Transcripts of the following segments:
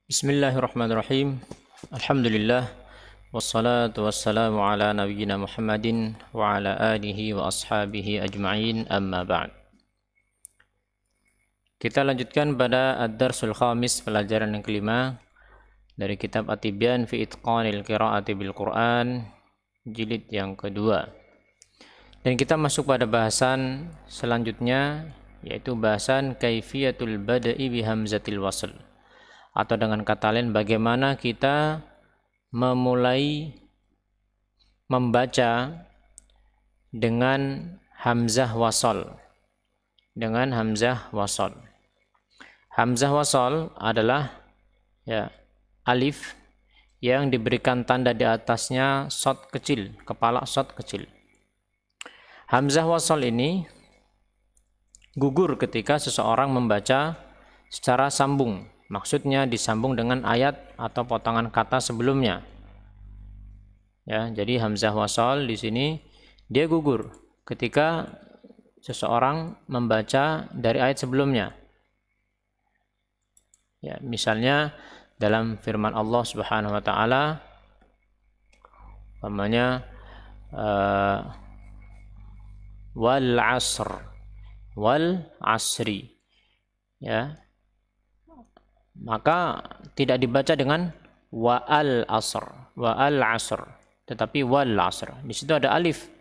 Bismillahirrahmanirrahim. Alhamdulillah wassalatu wassalamu ala nabiyyina Muhammadin wa ala alihi wa ashabihi ajma'in, amma ba'd. Kita lanjutkan pada ad-darsul khamis, pelajaran yang kelima dari kitab At-Tibyan fi Itqanil Qira'ati bil Quran, jilid yang kedua. Dan kita masuk pada bahasan selanjutnya, yaitu bahasan kaifiyatul bada'i bi hamzatil wasl, atau dengan kata lain bagaimana kita memulai membaca dengan hamzah wasal. Dengan hamzah wasal. Hamzah wasal adalah alif yang diberikan tanda di atasnya shad kecil, kepala shad kecil. Hamzah wasal ini gugur ketika seseorang membaca secara sambung. Maksudnya disambung dengan ayat atau potongan kata sebelumnya. Ya, jadi hamzah wasal di sini dia gugur ketika seseorang membaca dari ayat sebelumnya. Ya, misalnya dalam firman Allah Subhanahu wa taala, umpamanya wal asri. Ya. Maka tidak dibaca dengan wa'al asr, tetapi wal asr. Di situ ada alif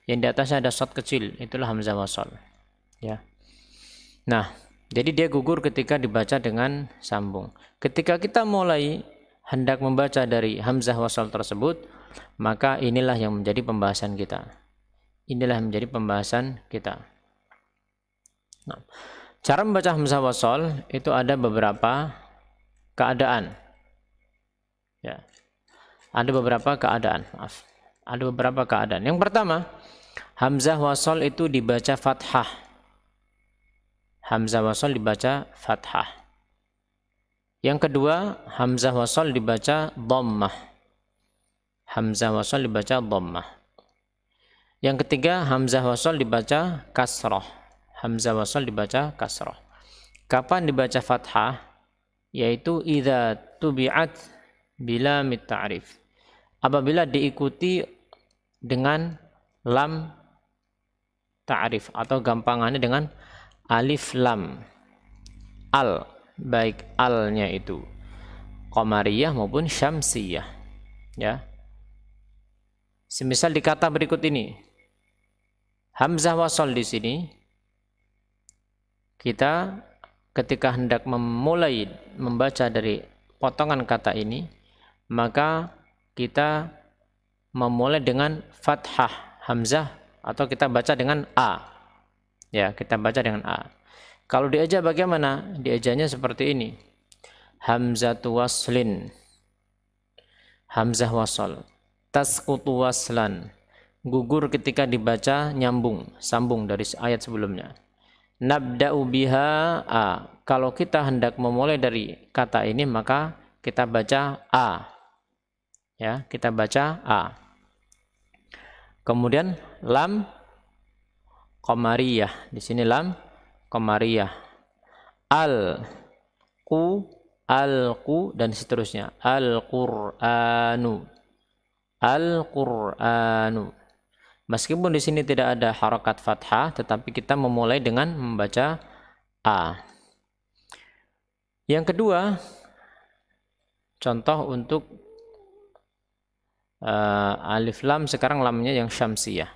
yang di atasnya ada shad kecil, itulah hamzah wasal. Ya. Nah, jadi dia gugur ketika dibaca dengan sambung. Ketika kita mulai hendak membaca dari hamzah wasal tersebut, maka inilah yang menjadi pembahasan kita. Inilah yang menjadi pembahasan kita. Nah, cara membaca hamzah wasal itu ada beberapa keadaan. Ya. Ada beberapa keadaan, Ada beberapa keadaan. Yang pertama, hamzah wasal itu dibaca fathah. Hamzah wasal dibaca fathah. Yang kedua, hamzah wasal dibaca dhammah. Hamzah wasal dibaca dhammah. Yang ketiga, hamzah wasal dibaca kasrah. Hamzah wasal dibaca kasrah. Kapan dibaca fathah? Yaitu idza tubi'at bila ta'rif. Apabila diikuti dengan lam ta'rif, atau gampangannya dengan alif lam. Al, baik alnya itu qamariyah maupun syamsiyah. Ya. Semisal di kata berikut ini, hamzah wasal di sini kita ketika hendak memulai membaca dari potongan kata ini, maka kita memulai dengan fathah hamzah, atau kita baca dengan a. Ya, kita baca dengan a. Kalau dieja bagaimana? Diejanya seperti ini. Hamzatu waslin. Hamzah wasal. Tasqutu waslan. Gugur ketika dibaca nyambung, sambung dari ayat sebelumnya. Nabda'u biha a. Kalau kita hendak memulai dari kata ini, maka kita baca a. Ya, kita baca a. Kemudian lam qamariyah. Di sini lam qamariyah. Al-qu dan seterusnya. Al-Qur'anu. Al-Qur'anu. Meskipun di sini tidak ada harakat fathah, tetapi kita memulai dengan membaca a. Yang kedua, contoh untuk alif lam, sekarang lamnya yang syamsiyah.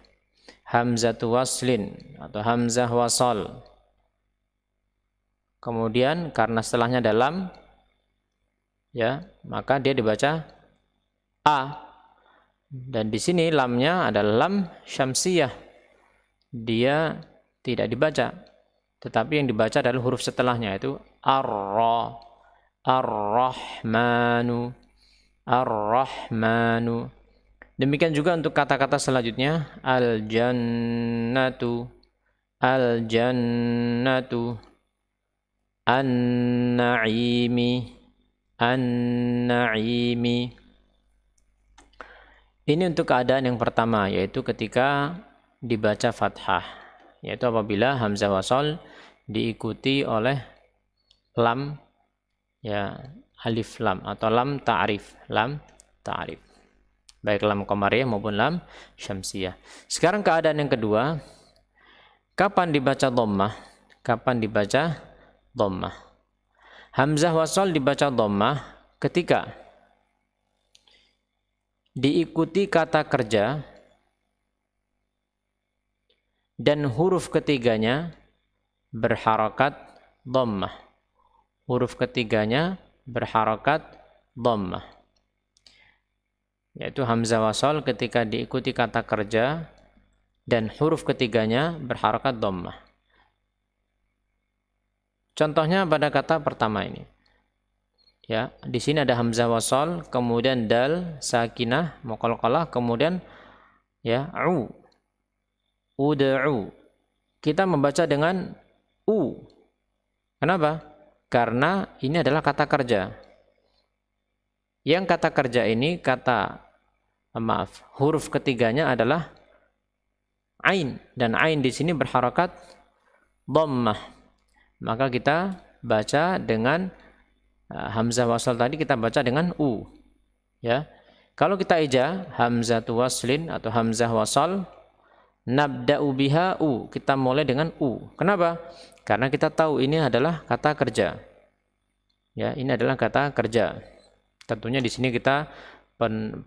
Hamzatu waslin atau hamzah wasal. Kemudian karena setelahnya ada lam, ya, maka dia dibaca a. Dan di sini lamnya adalah lam syamsiyah. Dia tidak dibaca, tetapi yang dibaca adalah huruf setelahnya, yaitu ar-ra, ar-rahmanu, ar-rahmanu. Demikian juga untuk kata-kata selanjutnya, al-jannatu, al-jannatu, an-na'imi, an-na'imi. Ini untuk keadaan yang pertama, yaitu ketika dibaca fathah, yaitu apabila hamzah wasal diikuti oleh lam ya alif lam atau lam ta'rif, lam ta'rif. Baik lam qamariyah maupun lam syamsiyah. Sekarang keadaan yang kedua, kapan dibaca dhammah? Kapan dibaca dhammah? Hamzah wasal dibaca dhammah ketika diikuti kata kerja dan huruf ketiganya berharakat dhammah. Huruf ketiganya berharakat dhammah. Yaitu hamzah wasal ketika diikuti kata kerja dan huruf ketiganya berharakat dhammah. Contohnya pada kata pertama ini. Ya, di sini ada hamzah wasal, kemudian dal sakinah muqalqalah, kemudian ya ud'u. Kita membaca dengan u. Kenapa? Karena ini adalah kata kerja. Yang kata kerja ini huruf ketiganya adalah ain, dan ain di sini berharakat dhammah. Maka kita baca dengan hamzah wasal tadi kita baca dengan u. Ya. Kalau kita eja hamzatu waslin atau hamzah wasal, nabda'u biha u, kita mulai dengan u. Kenapa? Karena kita tahu ini adalah kata kerja. Ya, ini adalah kata kerja. Tentunya di sini kita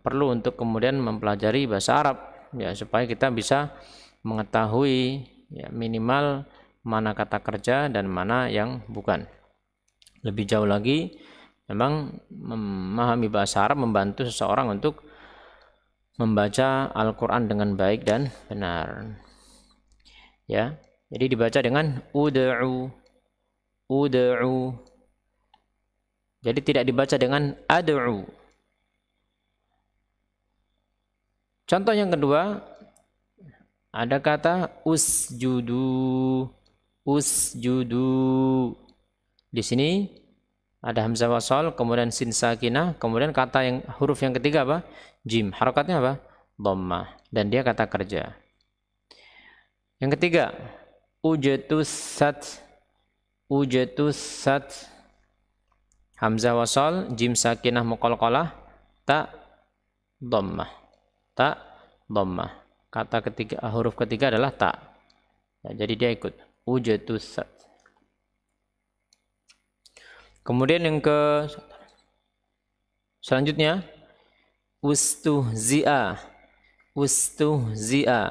perlu untuk kemudian mempelajari bahasa Arab, ya, supaya kita bisa mengetahui ya, minimal mana kata kerja dan mana yang bukan. Lebih jauh lagi, memang memahami bahasa Arab membantu seseorang untuk membaca Al-Quran dengan baik dan benar. Ya, jadi dibaca dengan ud'u, ud'u. Jadi tidak dibaca dengan ad'u. Contoh yang kedua, ada kata usjudu, usjudu. Di sini ada hamzah wasal, kemudian sin sakinah, kemudian kata yang huruf yang ketiga apa? Jim. Harakatnya apa? Dhammah. Dan dia kata kerja. Yang ketiga, ujatus sat, ujatus sat. Hamzah wasal, jim sakinah muqalqalah, ta dhammah. Ta dhammah. Kata ketiga, huruf ketiga adalah ta. Ya, jadi dia ikut ujatus sat. Kemudian yang selanjutnya ustuhzi'a, ustuhzi'a.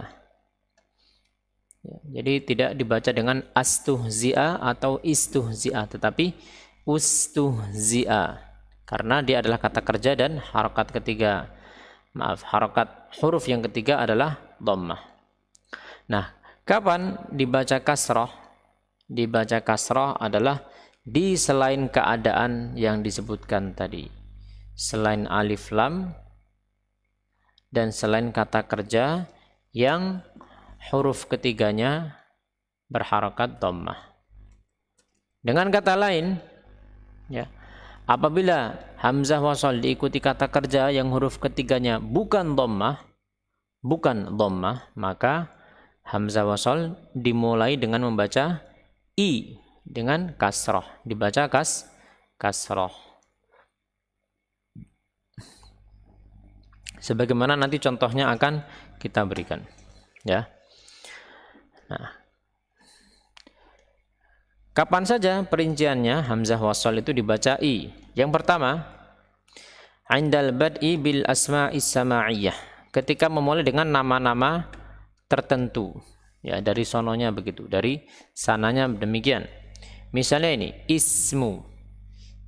Ya, jadi tidak dibaca dengan astuhzi'a atau istuhzi'a, tetapi ustuhzi'a, karena dia adalah kata kerja dan harakat ketiga, harakat huruf yang ketiga adalah dhammah. Nah, kapan dibaca kasrah? Dibaca kasrah adalah di selain keadaan yang disebutkan tadi, selain alif lam dan selain kata kerja yang huruf ketiganya berharakat dhammah. Dengan kata lain, ya, apabila hamzah wasal diikuti kata kerja yang huruf ketiganya bukan dhammah, maka hamzah wasal dimulai dengan membaca i dengan kasrah, dibaca kasrah. Sebagaimana nanti contohnya akan kita berikan, ya. Nah, kapan saja perinciannya hamzah wasal itu dibaca i? Yang pertama, indal bad'i bil asma'is sama'iyah, ketika memulai dengan nama-nama tertentu, ya, dari sononya begitu, dari sananya demikian. Misalnya ini ismu,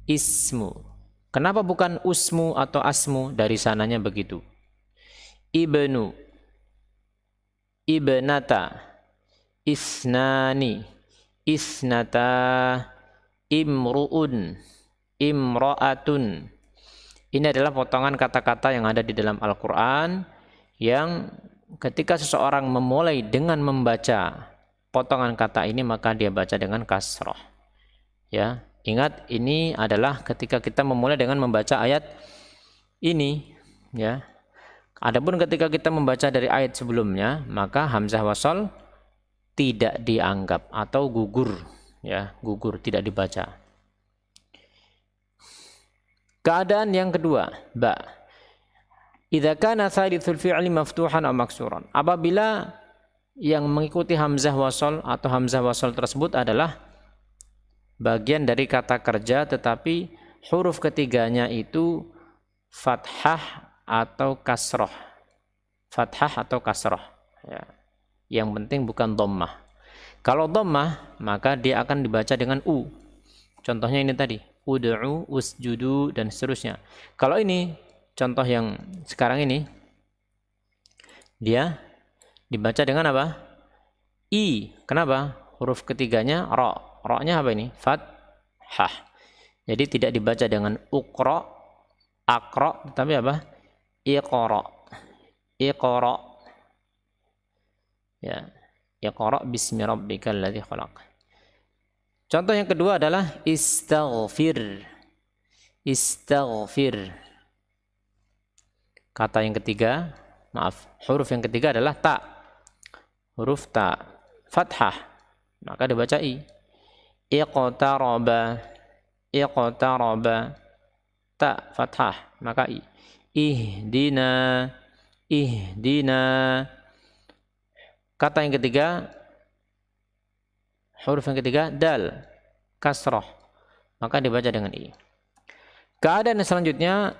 ismu. Kenapa bukan usmu atau asmu? Dari sananya begitu. Ibnu, ibnata, isnani, isnata, imru'un, imra'atun. Ini adalah potongan kata-kata yang ada di dalam Al-Quran yang ketika seseorang memulai dengan membaca potongan kata ini, maka dia baca dengan kasrah. Ya, ingat ini adalah ketika kita memulai dengan membaca ayat ini, ya. Adapun ketika kita membaca dari ayat sebelumnya, maka hamzah wasal tidak dianggap atau gugur, ya, gugur, tidak dibaca. Keadaan yang kedua, ba. Idza kana tsalitsul fi'li maftuhan aw maksuran. Apabila yang mengikuti hamzah wasal atau hamzah wasal tersebut adalah bagian dari kata kerja tetapi huruf ketiganya itu fathah atau kasroh. Fathah atau kasroh. Ya. Yang penting bukan dhammah. Kalau dhammah maka dia akan dibaca dengan u. Contohnya ini tadi, ud'u, usjudu, dan seterusnya. Kalau ini, contoh yang sekarang ini, dia dibaca dengan apa? I. Kenapa? Huruf ketiganya ro. Ro-nya apa ini? Fathah. Jadi tidak dibaca dengan ukro, akro, tapi apa? Iqra. Iqra. Ya. Iqra bismi rabbikal ladzi khalaq. Contoh yang kedua adalah istaghfir. Istaghfir. Kata yang ketiga, maaf, huruf yang ketiga adalah ta. Huruf ta, fathah, maka dibaca i. Iqtaraba. Iqtaraba. Ta, fathah, maka i. Ihdina. Ihdina. Kata yang ketiga, huruf yang ketiga dal, kasroh, maka dibaca dengan i. Keadaan yang selanjutnya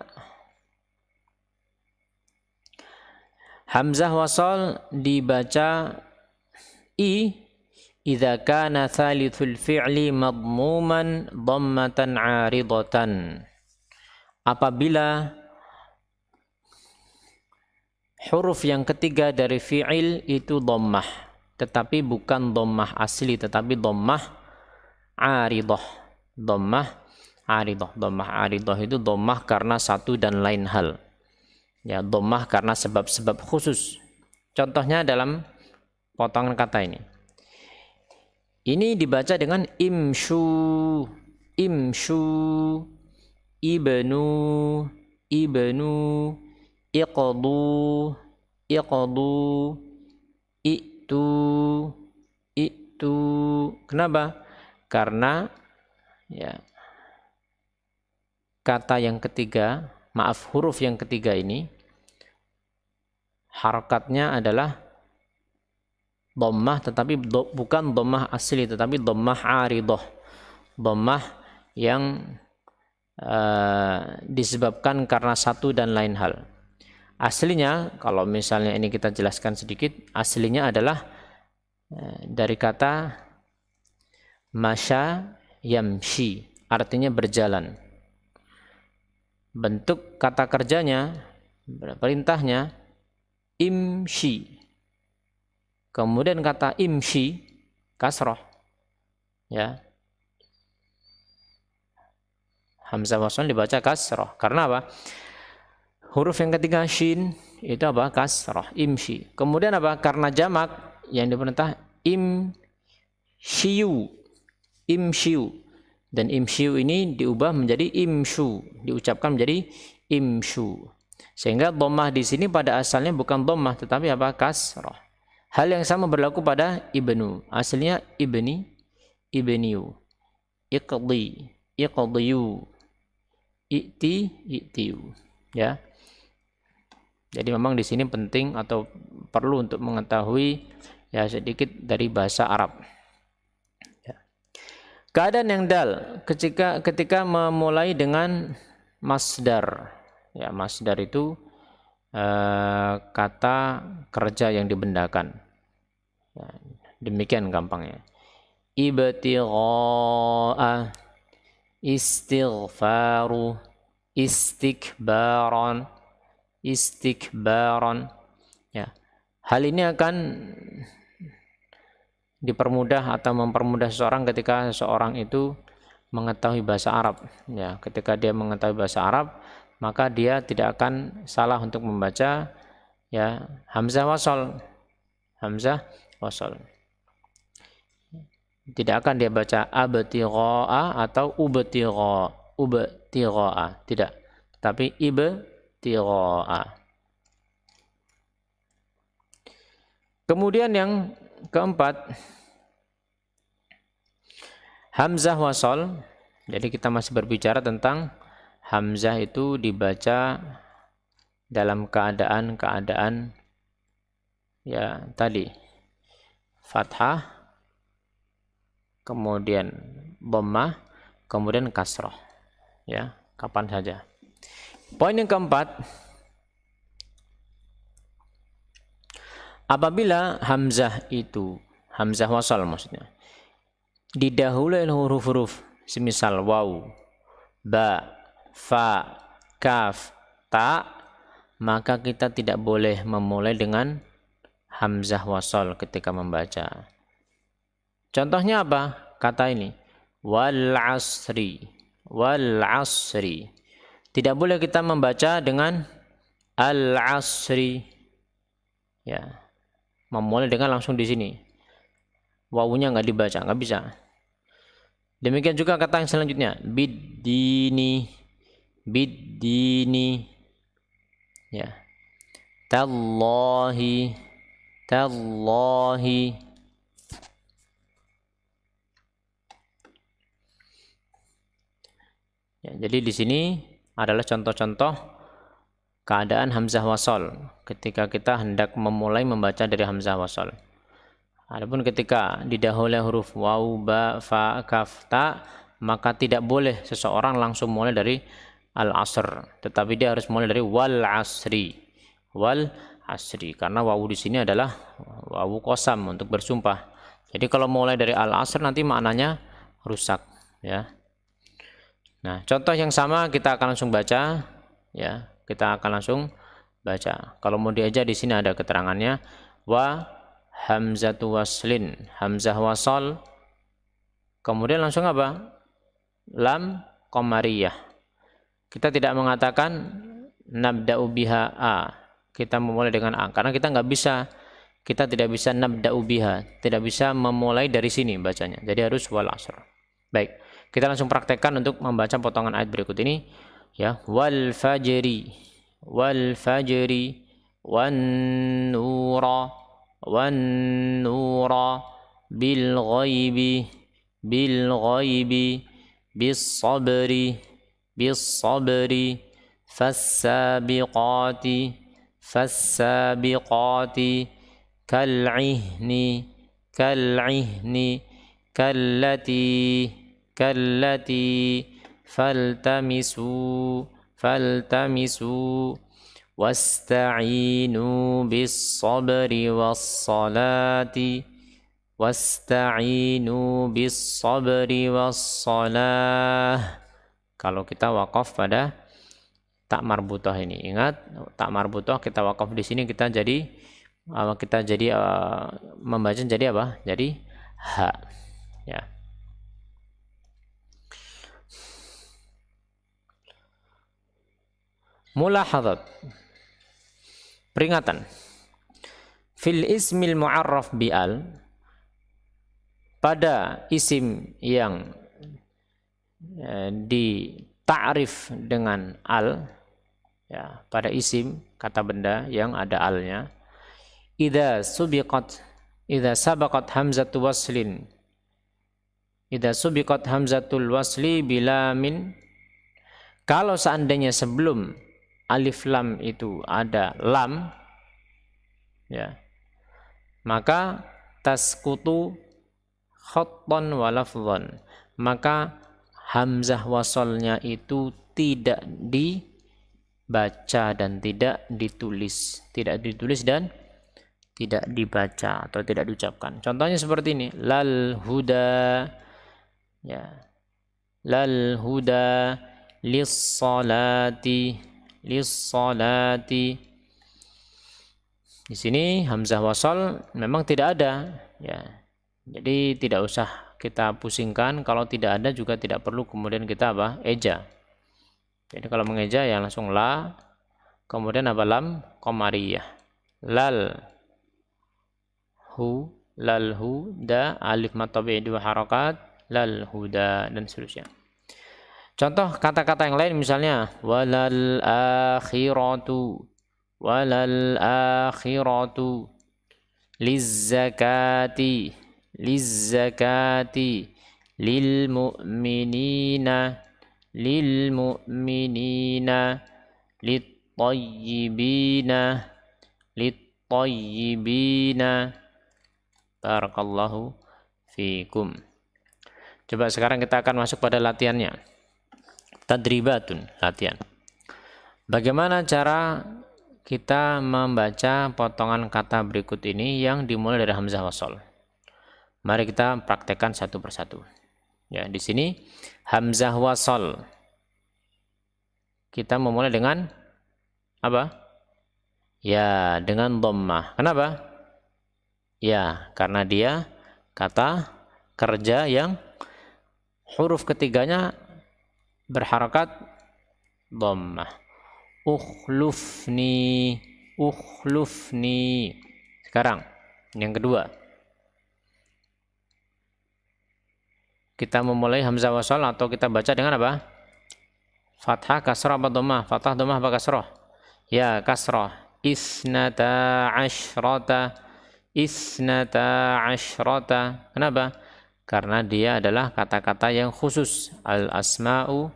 hamzah wasal dibaca i idza kana tsalitsul fi'li madmuman dhammatan 'aridatan. Apabila huruf yang ketiga dari fi'il itu dhammah, tetapi bukan dhammah asli, tetapi dhammah 'aridah. Dhammah 'aridah. Dhammah 'aridah itu dhammah karena satu dan lain hal. Ya, dhammah karena sebab-sebab khusus. Contohnya dalam potongan kata ini. Ini dibaca dengan imshu, imshu, ibnu, ibnu, iqdu, iqdu, itu. Kenapa? Karena ya kata yang ketiga, maaf, huruf yang ketiga ini harakatnya adalah dhammah, tetapi bukan dhammah asli, tetapi dhammah 'aridah. Dhammah yang disebabkan karena satu dan lain hal. Aslinya, kalau misalnya ini kita jelaskan sedikit, aslinya adalah dari kata masya yamshi, artinya berjalan. Bentuk kata kerjanya, perintahnya imshi. Kemudian kata imshi kasroh, ya, hamzah wasal dibaca kasroh. Karena apa? Huruf yang ketiga shin itu apa? Kasroh, imshi. Kemudian apa? Karena jamak yang diperintah imshiu, imshiu, dan imshiu ini diubah menjadi imshu, diucapkan menjadi imshu. Sehingga dhammah di sini pada asalnya bukan dhammah tetapi apa? Kasroh. Hal yang sama berlaku pada ibnu. Aslinya ibni, ibniu, iqdi, iqdiyu, i'ti, i'tiu. Ya. Jadi memang di sini penting atau perlu untuk mengetahui ya sedikit dari bahasa Arab. Ya. Keadaan yang dal ketika memulai dengan masdar. Ya, masdar itu kata kerja yang dibendakan. Ya, demikian gampangnya. Ibtigha'a, istighfaru, istikbaran, istikbaran. Ya. Hal ini akan dipermudah atau mempermudah seseorang ketika seseorang itu mengetahui bahasa Arab. Ya, ketika dia mengetahui bahasa Arab, maka dia tidak akan salah untuk membaca ya hamzah wasal. Hamzah wasal. Tidak akan dia baca abtigha'a atau ubtigha'a, tidak. Tapi ibtigha'a. Kemudian yang keempat, hamzah wasal. Jadi kita masih berbicara tentang hamzah itu dibaca dalam keadaan ya tadi fathah, kemudian dhammah, kemudian kasrah, ya, kapan saja. Poin yang keempat, apabila hamzah itu, hamzah wasal maksudnya, didahului oleh huruf-huruf semisal waw, ba, fa, kaf, ta, maka kita tidak boleh memulai dengan hamzah wasal ketika membaca. Contohnya apa? Kata ini, wal asri, wal asri. Tidak boleh kita membaca dengan al asri. Ya, memulai dengan langsung di sini. Wawunya nggak dibaca, nggak bisa. Demikian juga kata yang selanjutnya, biddini, biddini. Ya, tallahi, tallahi. Ya, jadi di sini adalah contoh-contoh keadaan hamzah wasal ketika kita hendak memulai membaca dari hamzah wasal. Adapun ketika didahului huruf waw, ba, fa, kaf, ta, maka tidak boleh seseorang langsung mulai dari al-asr, tetapi dia harus mulai dari wal asri, wal asri, karena wawu di sini adalah wawu qasam untuk bersumpah. Jadi kalau mulai dari al-asr nanti maknanya rusak, ya. Nah, contoh yang sama kita akan langsung baca, ya. Kita akan langsung baca. Kalau mau diaja di sini ada keterangannya, wa hamzatu waslin, hamzah wasal, kemudian langsung apa? Lam qamariyah. Kita tidak mengatakan nabda'u biha a, kita memulai dengan a, karena kita nggak bisa, kita tidak bisa nabda'u biha, tidak bisa memulai dari sini bacanya, jadi harus wal asr. Baik, kita langsung praktekkan untuk membaca potongan ayat berikut ini, ya. Wal fajri, wal fajri, wan nura, wan nura, bil ghaibi, bil ghaibi, bis sabri, bis sabri, fassabiqati, fassabiqati, kal'ihni, kal'ihni, kallati, kallati, faltamisu, faltamisu, wasta'inu bis sabri was salati, wasta'inu bis sabri was salah. Kalau kita wakaf pada tak marbutah ini, ingat tak marbutah kita wakaf di sini, kita jadi membaca jadi apa? Jadi ha, ya. Mulahadzat, peringatan. Fil ismil mu'arraf bi'al, pada isim yang dita'rif dengan al, ya, pada isim kata benda yang ada alnya, idza sabaqat hamzatu waslin, idza subiqat hamzatul wasli bila min, kalau seandainya sebelum alif lam itu ada lam, ya, maka tasqutu khattan wa lafdhan, maka hamzah wasalnya itu tidak dibaca dan tidak ditulis, tidak ditulis dan tidak dibaca atau tidak diucapkan. Contohnya seperti ini, lal huda, ya, lal huda lis salati, lis salati. Di sini hamzah wasal memang tidak ada, ya. Jadi tidak usah kita pusingkan, kalau tidak ada juga tidak perlu kemudian kita apa? Eja. Jadi kalau mengeja ya langsung la, kemudian apa? Lam qamariyah. Lal hu, lal huda, alif mad tabi'i 2 harakat, lal huda, dan seterusnya. Contoh kata-kata yang lain misalnya walal akhiratu, walal akhiratu, lizzakati, lizzakati, lil mu'minina, lil mu'minina lit tayyibina barakallahu fikum. Coba sekarang kita akan masuk pada latihannya. Tadribatun, latihan. Bagaimana cara kita membaca potongan kata berikut ini yang dimulai dari hamzah wasol? Mari kita praktekkan satu persatu. Ya, di sini hamzah wasol. Kita memulai dengan apa? Ya, dengan dhammah. Kenapa? Ya, karena dia kata kerja yang huruf ketiganya berharakat dhammah. Ukhlufni. Sekarang yang kedua. Kita memulai hamzah wasal atau kita baca dengan apa? Fathah, kasrah, apa dhammah? Fathah, dhammah, apa kasrah? Ya, kasrah. Isnata asyrata. Kenapa? Karena dia adalah kata-kata yang khusus. Al-asma'u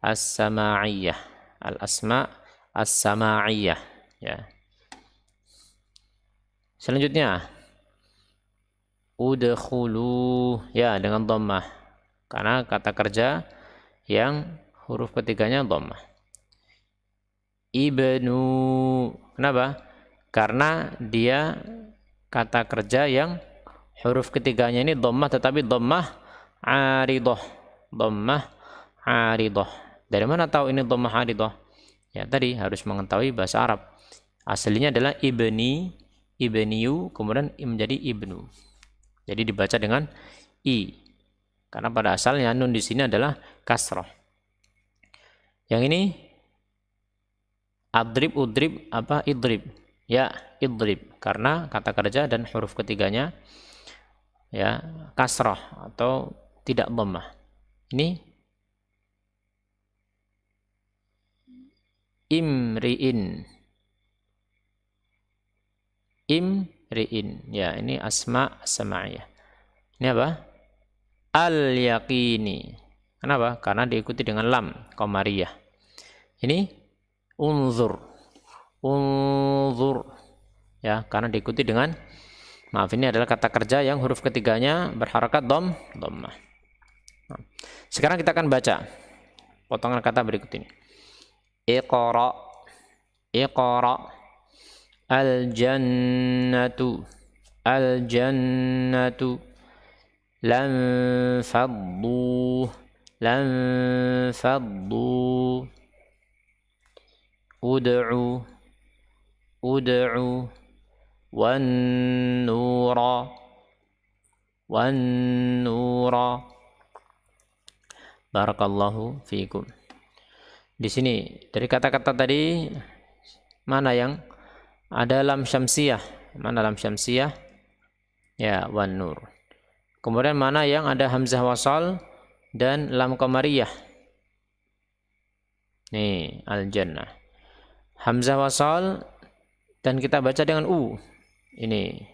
as-sama'iyah. Al-asma' as-sama'iyah. Ya. Selanjutnya. Udkhulu. Ya, dengan dhammah. Karena kata kerja yang huruf ketiganya dhammah. Ibnu. Kenapa? Karena dia kata kerja yang huruf ketiganya ini dhammah, tetapi dhammah aridah. Dhammah aridah. Dari mana tahu ini dhammah aridah? Ya, tadi harus mengetahui bahasa Arab. Aslinya adalah ibniyu, kemudian menjadi ibnu. Jadi dibaca dengan i. Karena pada asalnya nun di sini adalah kasrah. Yang ini udrib, apa idrib? Ya, idrib. Karena kata kerja dan huruf ketiganya ya kasrah atau tidak dhammah. Ini imri'in. Ya, ini asma sama'iyah. Ini apa? Al-yaqini. Kenapa? Karena diikuti dengan lam qamariyah. Ini unzur. Ya, karena diikuti dengan, maaf, ini adalah kata kerja yang huruf ketiganya berharakat dhammah. Nah, sekarang kita akan baca potongan kata berikut ini. Iqra. Al-jannatu. Lam faddu. Ud'u. Wan nura. Barakallahu fiikum. Di sini dari kata-kata tadi mana yang ada lam syamsiyah? Mana lam syamsiyah? Ya, wan nur. Kemudian mana yang ada hamzah wasal dan lam qamariyah? Nih, al-jannah. Hamzah wasal dan kita baca dengan u. Ini.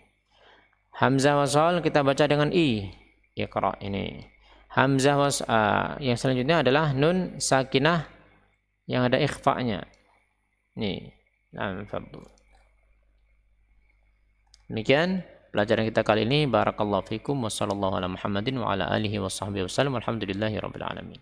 Hamzah wasal kita baca dengan i. Iqra ini. Hamzah wasal yang selanjutnya adalah nun sakinah yang ada ikhfa-nya. Nih, lam faddu. Demikian pelajaran kita kali ini. Barakallahu fikum wa sallallahu ala Muhammadin wa ala alihi wa sahbihi wasallam. Alhamdulillahi rabbil alamin.